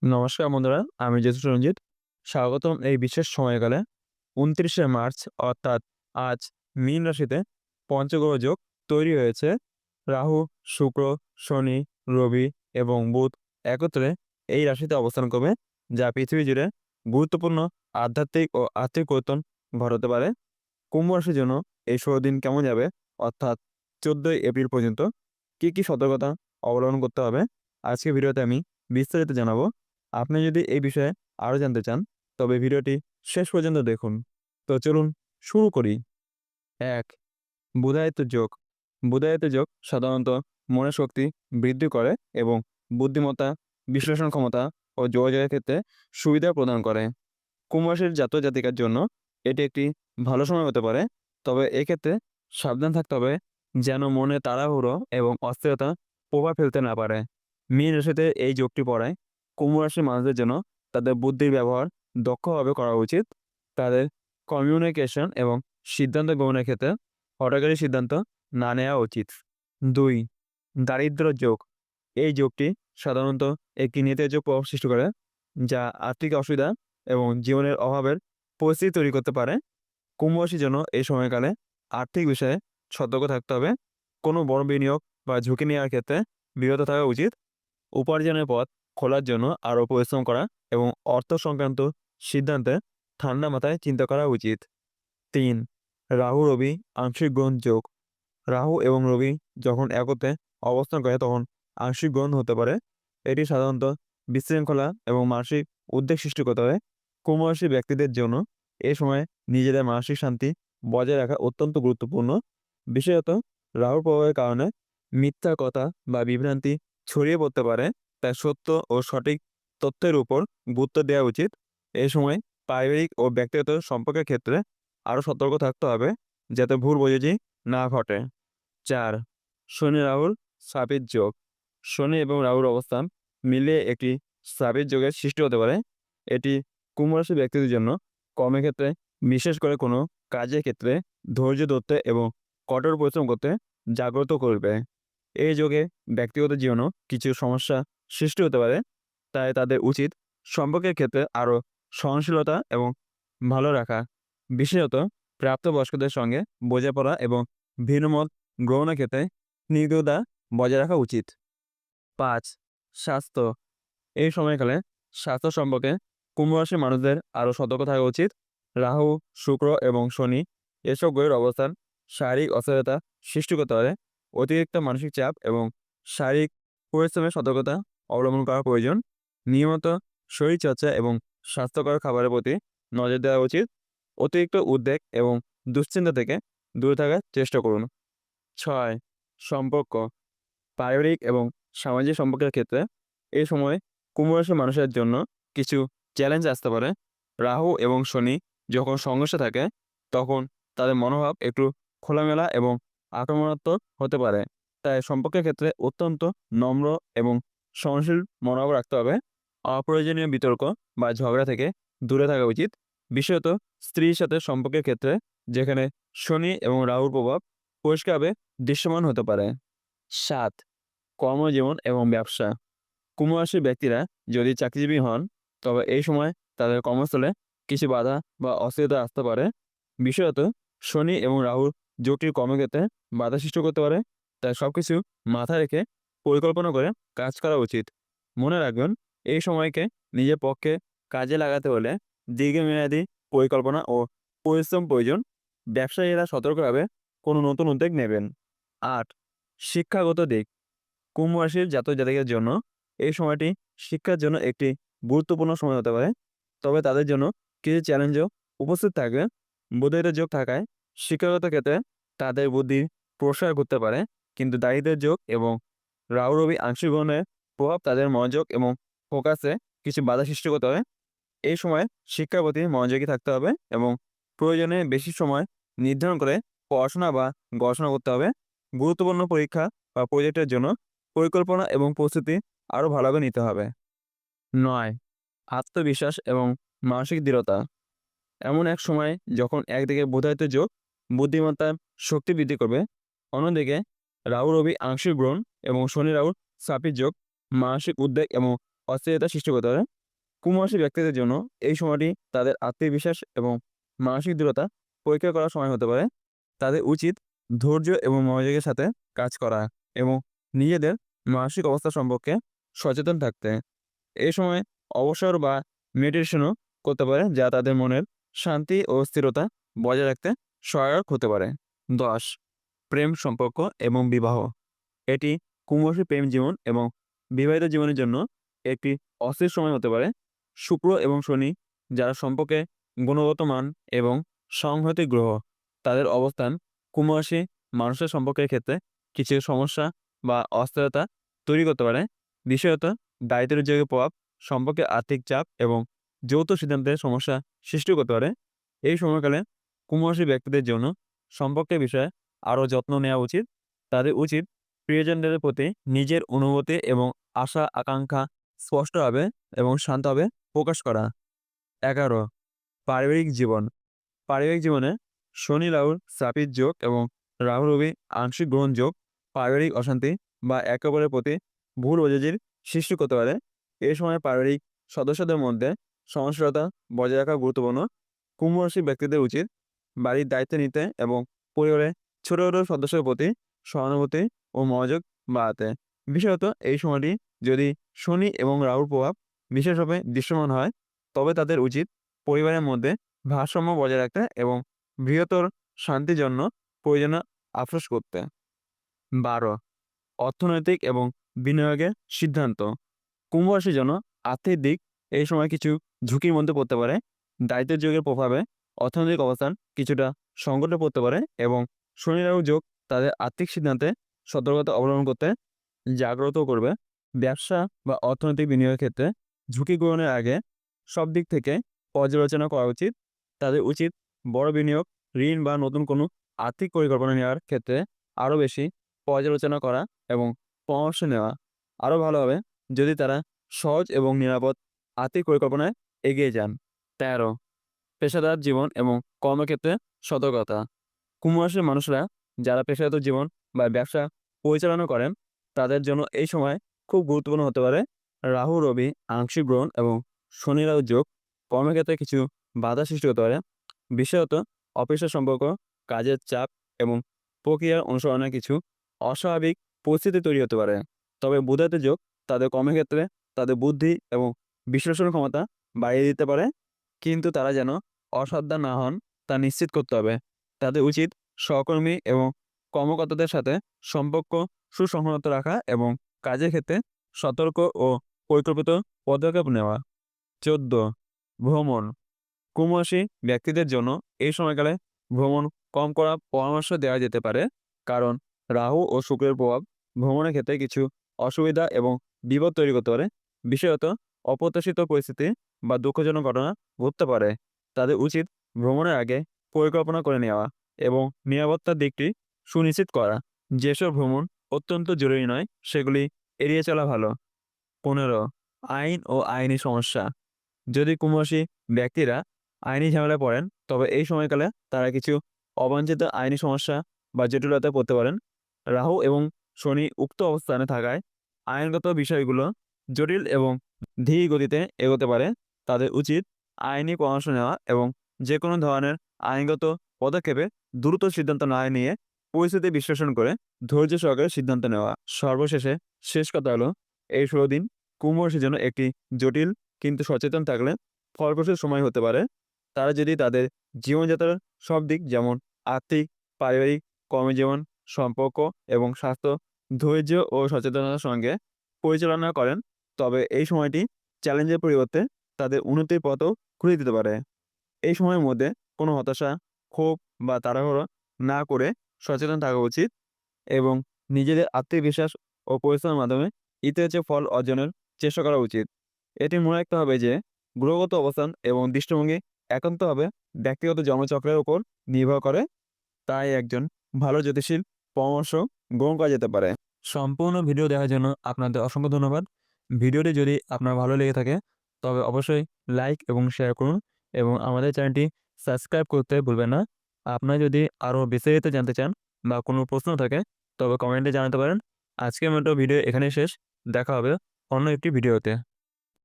নমস্কার বন্ধুরা, আমি জ্যোতিষ রঞ্জিত। স্বাগতম এই বিশেষ সময়কালে। ২৯শে মার্চ অর্থাৎ আজ মীন রাশিতে পঞ্চগ্রহ যোগ তৈরি হয়েছে। রাহু, শুক্র, শনি, রবি এবং বুধ একত্রে এই রাশিতে অবস্থান করবে, যা পৃথিবী জুড়ে গুরুত্বপূর্ণ আধ্যাত্মিক ও আর্থিক পরিবর্তন ঘটাতে পারে। কুম্ভ রাশির জন্য এই ১৬ দিন কেমন যাবে, অর্থাৎ ১৪ই এপ্রিল পর্যন্ত কি সতর্কতা অবলম্বন করতে হবে, আজকের ভিডিওতে আমি বিস্তারিত জানাবো। আপনি যদি এই বিষয়ে আরও জানতে চান, তবে ভিডিওটি শেষ পর্যন্ত দেখুন। তো চলুন শুরু করি। ১. বুধায়িত যোগ। বুধায়িত যোগ সাধারণত মনের শক্তি বৃদ্ধি করে এবং বুদ্ধিমত্তা, বিশ্লেষণ ক্ষমতা ও যোগাযোগের ক্ষেত্রে সুবিধা প্রদান করে। কুম্ভ রাশির জাতক জাতিকার জন্য এটি একটি ভালো সময় হতে পারে, তবে এক্ষেত্রে সাবধান থাকতে হবে যেন মনে তাড়াহুড়ো এবং অস্থিরতা প্রভাব ফেলতে না পারে। মীন রাশিতে এই যোগটি পড়ায় কুম্ভ রাশির মানুষদের জন্য তাদের বুদ্ধির ব্যবহার দক্ষভাবে করা উচিত। তাদের কমিউনিকেশন এবং সিদ্ধান্ত গ্রহণের ক্ষেত্রে হঠকারী সিদ্ধান্ত না নেওয়া উচিত। ২. দারিদ্র্য যোগ। এই যোগটি সাধারণত একটি নেতিবাচক প্রভাব সৃষ্টি করে, যা আর্থিক অসুবিধা এবং জীবনের অভাবের পরিস্থিতি তৈরি করতে পারে। কুম্ভ রাশির জন্য এই সময়কালে আর্থিক বিষয়ে সতর্ক থাকতে হবে। কোনো বড় বিনিয়োগ বা ঝুঁকি নেওয়ার ক্ষেত্রে বিরত থাকা উচিত। উপার্জনের পথ খোলার জন্য আরও পরিশ্রম করা এবং অর্থ সংক্রান্ত সিদ্ধান্তে ঠান্ডা মাথায় চিন্তা করা উচিত। ৩. রাহু রবি আংশিক গ্রহণ যোগ। রাহু এবং রবি যখন একত্রে অবস্থান করে তখন আংশিক গ্রহণ হতে পারে। এটি সাধারণত বিশৃঙ্খলা এবং মানসিক উদ্বেগ সৃষ্টি করতে পারে। কুম্ভ রাশির ব্যক্তিদের জন্য এ সময় নিজেদের মানসিক শান্তি বজায় রাখা অত্যন্ত গুরুত্বপূর্ণ। বিশেষত রাহুর প্রভাবের কারণে মিথ্যা কথা বা বিভ্রান্তি ছড়িয়ে পড়তে পারে, তাই সত্য ও সঠিক তথ্যের উপর গুরুত্ব দেওয়া উচিত। এই সময় পারিবারিক ও ব্যক্তিগত সম্পর্কের ক্ষেত্রে আরও সতর্ক থাকতে হবে, যাতে ভুল বোঝাবুঝি না ঘটে। ৪. শনি রাহুর সাপের যোগ। শনি এবং রাহুর অবস্থান মিলিয়ে একটি সাপের যোগের সৃষ্টি হতে পারে। এটি কুম্ভ রাশির ব্যক্তিদের জন্য কর্মের ক্ষেত্রে, বিশেষ করে কোনো কাজের ক্ষেত্রে ধৈর্য ধরতে এবং কঠোর পরিশ্রম করতে জাগ্রত করবে। এই যোগে ব্যক্তিগত জীবনেও কিছু সমস্যা সৃষ্টি হতে পারে, তাই তাদের উচিত সম্পর্কের ক্ষেত্রে আরও সহনশীলতা এবং ভালো রাখা। বিশেষত প্রাপ্তবয়স্কদের সঙ্গে বোঝাপড়া এবং ভিন্নমত গ্রহণের ক্ষেত্রে নির্ভরতা বজায় রাখা উচিত। ৫. স্বাস্থ্য। এই সময়কালে স্বাস্থ্য সম্পর্কে কুম্ভ রাশির মানুষদের আরও সতর্ক থাকা উচিত। রাহু, শুক্র এবং শনি এসব গ্রহের অবস্থান শারীরিক অস্থিরতা সৃষ্টি করতে পারে। অতিরিক্ত মানসিক চাপ এবং শারীরিক পরিশ্রমের সতর্কতা অবলম্বন করা প্রয়োজন। নিয়মিত শরীরচর্চা এবং স্বাস্থ্যকর খাবারের প্রতি নজর দেওয়া উচিত। অতিরিক্ত উদ্বেগ এবং দুশ্চিন্তা থেকে দূরে থাকার চেষ্টা করুন। ৬. সম্পর্ক। পারিবারিক এবং সামাজিক সম্পর্কের ক্ষেত্রে এই সময় কুম্ভ রাশির মানুষের জন্য কিছু চ্যালেঞ্জ আসতে পারে। রাহু এবং শনি যখন সংঘর্ষে থাকে, তখন তাদের মনোভাব একটু খোলামেলা এবং আক্রমণাত্মক হতে পারে। তাই সম্পর্কের ক্ষেত্রে অত্যন্ত নম্র এবং সহনশীল মনোভাব রাখতে হবে। অপ্রয়োজনীয় বিতর্ক বা ঝগড়া থেকে দূরে থাকা উচিত, বিশেষত স্ত্রীর সাথে সম্পর্কের ক্ষেত্রে, যেখানে শনি এবং রাহুর প্রভাব পরিষ্কারভাবে দৃশ্যমান হতে পারে। ৭. কর্মজীবন এবং ব্যবসা। কুম্ভ রাশির ব্যক্তিরা যদি চাকরিজীবী হন, তবে এই সময় তাদের কর্মস্থলে কিছু বাধা বা অস্থিরতা আসতে পারে। বিশেষত শনি এবং রাহুর জটিল কর্মক্ষেত্রে বাধা সৃষ্টি করতে পারে, তাই সবকিছু মাথায় রেখে পরিকল্পনা করে কাজ করা উচিত। মনে রাখবেন, এই সময়কে নিজের পক্ষে কাজে লাগাতে হলে দীর্ঘমেয়াদী পরিকল্পনা ও পরিশ্রম প্রয়োজন। ব্যবসায়ীরা সতর্কভাবে কোনো নতুন উদ্যোগ নেবেন। ৮. শিক্ষাগত দিক। কুম্ভ রাশির জাতক জাতিকার জন্য এই সময়টি শিক্ষার জন্য একটি গুরুত্বপূর্ণ সময় হতে পারে, তবে তাদের জন্য কিছু চ্যালেঞ্জও উপস্থিত থাকবে। বুধের যোগ থাকায় শিক্ষাগত ক্ষেত্রে তাদের বুদ্ধির প্রসার ঘটতে পারে, কিন্তু দারিদ্র্যের যোগ এবং রাহু রবি আংশিক গ্রহণের প্রভাব তাদের মনোযোগ এবং ফোকাসে কিছু বাধা সৃষ্টি করতে হবে। এই সময় শিক্ষার প্রতি মনোযোগী থাকতে হবে এবং প্রয়োজনে বেশি সময় নির্ধারণ করে পড়াশোনা বা গবেষণা করতে হবে। গুরুত্বপূর্ণ পরীক্ষা বা প্রজেক্টের জন্য পরিকল্পনা এবং প্রস্তুতি আরও ভালোভাবে নিতে হবে। ৯. আত্মবিশ্বাস এবং মানসিক দৃঢ়তা। এমন এক সময় যখন একদিকে বুধায়িত যোগ বুদ্ধিমত্তার শক্তি বৃদ্ধি করবে, অন্যদিকে রাহু রবি আংশিক গ্রহণ এবং শনি রাহুর সাপির যোগ মানসিক উদ্বেগ এবং অস্থিরতা সৃষ্টি করতে পারে। কুম্ভরাশি ব্যক্তিদের জন্য এই সময়টি তাদের আত্মবিশ্বাস এবং মানসিক দৃঢ়তা পরীক্ষা করার সময় হতে পারে। তাদের উচিত ধৈর্য এবং মনোযোগের সাথে কাজ করা এবং নিজেদের মানসিক অবস্থা সম্পর্কে সচেতন থাকতে। এই সময় অবসর বা মেডিটেশনও করতে পারে, যা তাদের মনের শান্তি ও স্থিরতা বজায় রাখতে সহায়ক হতে পারে। 10. প্রেম সম্পর্ক এবং বিবাহ। এটি কুম্ভরাশি প্রেম জীবন এবং বিবাহিত জীবনের জন্য একটি অস্থির সময় হতে পারে। শুক্র এবং শনি, যারা সম্পর্কে গুণগত মান এবং সংহতি গ্রহ, তাদের অবস্থান কুম্ভরাশি মানুষের সম্পর্কের ক্ষেত্রে কিছু সমস্যা বা অস্থিরতা তৈরি করতে পারে। বিশেষত দায়িত্বের যোগের প্রভাব সম্পর্কে আর্থিক চাপ এবং যৌথ সিদ্ধান্তের সমস্যা সৃষ্টি করতে পারে। এই সময়কালে কুম্ভরাশি ব্যক্তিদের জন্য সম্পর্কের বিষয়ে আরও যত্ন নেওয়া উচিত। তাদের উচিত প্রিয়জনদের প্রতি নিজের অনুভূতি এবং আশা আকাঙ্ক্ষা স্পষ্টভাবে এবং শান্তভাবে প্রকাশ করা। 11. পারিবারিক জীবন। পারিবারিক জীবনে শনি রাহুর শ্রাপিত যোগ এবং রাহু রবি আংশিক গ্রহণ যোগ পারিবারিক অশান্তি বা একে অপরের প্রতি ভুল বোঝাবুঝির সৃষ্টি করতে পারে। এই সময় পারিবারিক সদস্যদের মধ্যে সহনশীলতা বজায় রাখা গুরুত্বপূর্ণ। কুম্ভ রাশি ব্যক্তিদের উচিত বাড়ির দায়িত্ব নিতে এবং পরিবারের ছোট ছোট সদস্যের প্রতি সহানুভূতি ও মনোযোগ বাড়াতে। বিশেষত এই সময়টি যদি শনি এবং রাহুর প্রভাব বিশেষভাবে দৃশ্যমান হয়, তবে তাদের উচিত পরিবারের মধ্যে ভারসাম্য বজায় রাখতে এবং বৃহত্তর শান্তির জন্য প্রয়োজনীয় আফসোস করতে। 12. অর্থনৈতিক এবং বিনিয়োগের সিদ্ধান্ত। কুম্ভ রাশির জন্য আর্থিক দিক এই সময় কিছু ঝুঁকির মধ্যে পড়তে পারে। দায়িত্বের যোগের প্রভাবে অর্থনৈতিক অবস্থান কিছুটা সংকটে পড়তে পারে এবং শনি রাহু যোগ তাদের আর্থিক সিদ্ধান্তে সতর্কতা অবলম্বন করতে জাগ্রত করবে। ব্যবসা বা অর্থনৈতিক বিনিয়োগের ক্ষেত্রে ঝুঁকি গ্রহণের আগে সব দিক থেকে পর্যালোচনা করা উচিত। তাদের উচিত বড় বিনিয়োগ, ঋণ বা নতুন কোনো আর্থিক পরিকল্পনা নেওয়ার ক্ষেত্রে আরও বেশি পর্যালোচনা করা এবং পরামর্শ নেওয়া আরও ভালো হবে যদি তারা সহজ এবং নিরাপদ আর্থিক পরিকল্পনায় এগিয়ে যান। 13. পেশাদার জীবন এবং কর্মক্ষেত্রে সতর্কতা। কুম্ভ রাশির মানুষরা যারা পেশাগত জীবন বা ব্যবসা পরিচালনা করেন, তাদের জন্য এই সময় খুব গুরুত্বপূর্ণ হতে পারে। রাহু রবি আংশিক গ্রহণ এবং শনি রাহু যোগ কর্মক্ষেত্রে কিছু বাধা সৃষ্টি হতে পারে। বিশেষত অফিসের সম্পর্ক, কাজের চাপ এবং প্রক্রিয়ার অনুসরণে কিছু অস্বাভাবিক পরিস্থিতি তৈরি হতে পারে। তবে বুধাতে যোগ তাদের কর্মক্ষেত্রে তাদের বুদ্ধি এবং বিশ্লেষণ ক্ষমতা বাড়িয়ে দিতে পারে, কিন্তু তারা যেন অসাবধান না হন তা নিশ্চিত করতে হবে। তাদের উচিত সহকর্মী এবং কর্মকর্তাদের সাথে সম্পর্ক সুসংহত রাখা এবং কাজের ক্ষেত্রে সতর্ক ও পরিকল্পিত পদক্ষেপ নেওয়া। 14. ভ্রমণ। কুম্ভ রাশি ব্যক্তিদের জন্য এই সময়কালে ভ্রমণ কম করার পরামর্শ দেওয়া যেতে পারে, কারণ রাহু ও শুক্রের প্রভাব ভ্রমণের ক্ষেত্রে কিছু অসুবিধা এবং বিপদ তৈরি করতে পারে। বিশেষত অপ্রত্যাশিত পরিস্থিতি বা দুঃখজনক ঘটনা ঘটতে পারে। তাদের উচিত ভ্রমণের আগে পরিকল্পনা করে নেওয়া এবং নিরাপত্তার দিকটি সুনিশ্চিত করা। যেসব ভ্রমণ অত্যন্ত জরুরি নয় সেগুলি এড়িয়ে চলা ভালো। 15. আইন ও আইনি সমস্যা। যদি কুম্ভরাশি ব্যক্তিরা আইনি ঝামেলায় পড়েন, তবে এই সময়কালে তারা কিছু অবাঞ্ছিত আইনি সমস্যা বা জটিলতায় পড়তে পারেন। রাহু এবং শনি উক্ত অবস্থানে থাকায় আইনগত বিষয়গুলো জটিল এবং ধীর গতিতে এগোতে পারে। তাদের উচিত আইনি পরামর্শ নেওয়া এবং যে কোনো ধরনের আইনগত পদক্ষেপে দ্রুত সিদ্ধান্ত না নিয়ে পরিস্থিতি বিশ্লেষণ করে ধৈর্য সহকারে সিদ্ধান্ত নেওয়া। সর্বশেষে শেষ কথা হলো, এই 16 দিন কুম্ভ রাশির জন্য একটি জটিল কিন্তু সচেতন থাকলে ফলপ্রসূ সময় হতে পারে। তারা যদি তাদের জীবনযাত্রার সব দিক যেমন আর্থিক, পারিবারিক, কর্মজীবন, সম্পর্ক এবং স্বাস্থ্য ধৈর্য ও সচেতনতার সঙ্গে পরিচালনা করেন, তবে এই সময়টি চ্যালেঞ্জের পরিবর্তে তাদের উন্নতির পথও খুলে দিতে পারে। এই সময়ের মধ্যে কোনো হতাশা, ক্ষোভ বা তাড়াহুড়ো না করে সচেতন থাকা উচিত এবং নিজেদের আত্মবিশ্বাস ও পরিশ্রমের মাধ্যমে ইতিবাচক ফল অর্জনের চেষ্টা করা উচিত। এটি মনে রাখতে হবে যে গ্রহগত অবস্থান এবং দৃষ্টিভঙ্গি একান্তভাবে ব্যক্তিগত জন্মচক্রের উপর নির্ভর করে, তাই একজন ভালো জ্যোতিষীর পরামর্শ গ্রহণ করা যেতে পারে। সম্পূর্ণ ভিডিও দেখার জন্য আপনাদের অসংখ্য ধন্যবাদ। ভিডিওটি যদি আপনার ভালো লেগে থাকে তবে অবশ্যই লাইক এবং শেয়ার করুন এবং আমাদের চ্যানেলটি সাবস্ক্রাইব করতে ভুলবেন না। আপনারা যদি আরও বিস্তারিত জানতে চান বা কোনো প্রশ্ন থাকে তবে কমেন্টে জানাতে পারেন। আজকের মতো ভিডিও এখানেই শেষ। দেখা হবে অন্য একটি ভিডিওতে।